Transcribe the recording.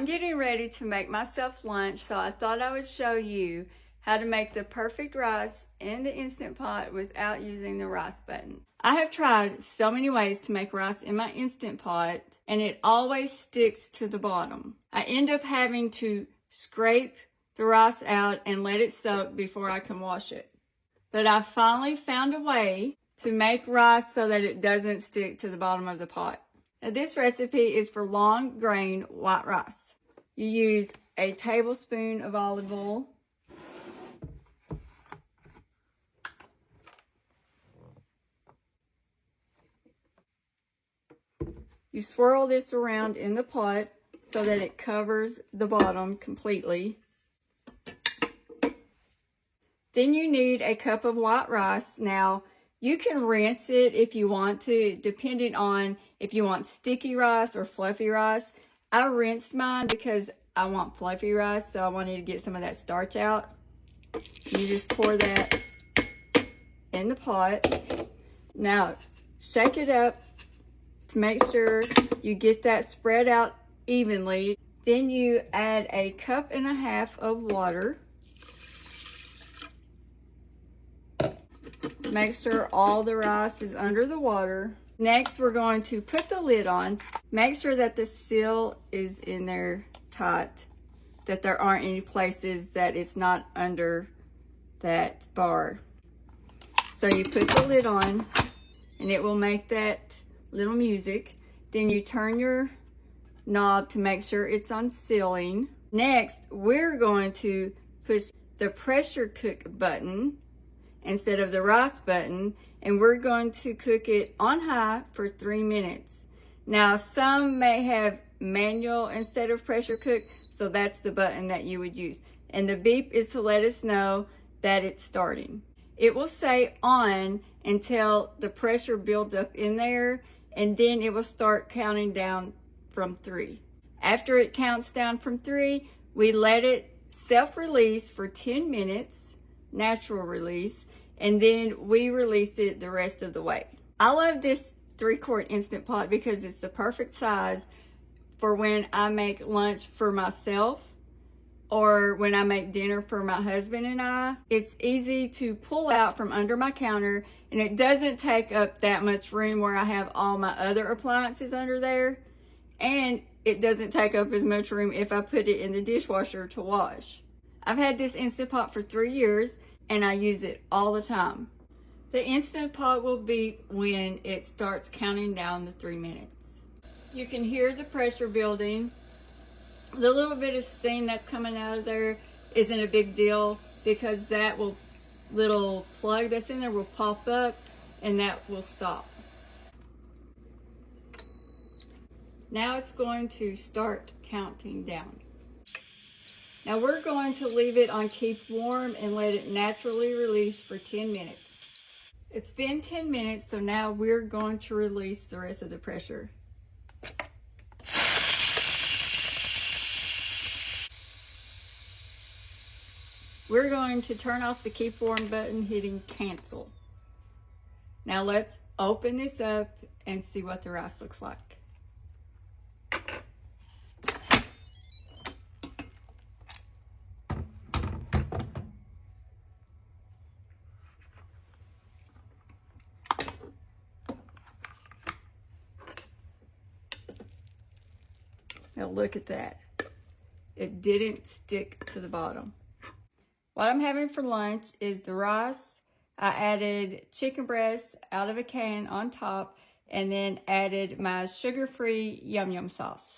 I'm getting ready to make myself lunch, so I thought I would show you how to make the perfect rice in the Instant Pot without using the rice button. I have tried so many ways to make rice in my Instant Pot, and it always sticks to the bottom. I end up having to scrape the rice out and let it soak before I can wash it. But I finally found a way to make rice so that it doesn't stick to the bottom of the pot. Now, this recipe is for long grain white rice. You use a tablespoon of olive oil, you swirl this around in the pot so that it covers the bottom completely. Then you need a cup of white rice. Now, you can rinse it if you want to, depending on if you want sticky rice or fluffy rice. I rinsed mine because I want fluffy rice, so I wanted to get some of that starch out. You just pour that in the pot. Now, shake it up to make sure you get that spread out evenly. Then you add a cup and a half of water. Make sure all the rice is under the water. Next, we're going to put the lid on. Make sure that the seal is in there tight, that there aren't any places that it's not under that bar. So you put the lid on and it will make that little music. Then you turn your knob to make sure it's on sealing. Next, we're going to push the pressure cook button instead of the rice button, and we're going to cook it on high for 3 minutes. Now, some may have manual instead of pressure cook, so that's the button that you would use. And the beep is to let us know that it's starting. It will say on until the pressure builds up in there, and then it will start counting down from 3. After it counts down from 3, we let it self-release for 10 minutes, natural release, and then we release it the rest of the way. I love this 3-quart Instant Pot because it's the perfect size for when I make lunch for myself or when I make dinner for my husband and I. It's easy to pull out from under my counter, and it doesn't take up that much room where I have all my other appliances under there, and it doesn't take up as much room if I put it in the dishwasher to wash. I've had this Instant Pot for 3 years, and I use it all the time. The Instant Pot will beep when it starts counting down the 3 minutes. You can hear the pressure building. The little bit of steam that's coming out of there isn't a big deal because that little plug that's in there will pop up and that will stop. Now it's going to start counting down. Now we're going to leave it on keep warm and let it naturally release for 10 minutes. It's been 10 minutes, so now we're going to release the rest of the pressure. We're going to turn off the keep warm button, hitting cancel. Now let's open this up and see what the rice looks like. Now look at that. It didn't stick to the bottom. What I'm having for lunch is the rice. I added chicken breast out of a can on top and then added my sugar-free yum yum sauce.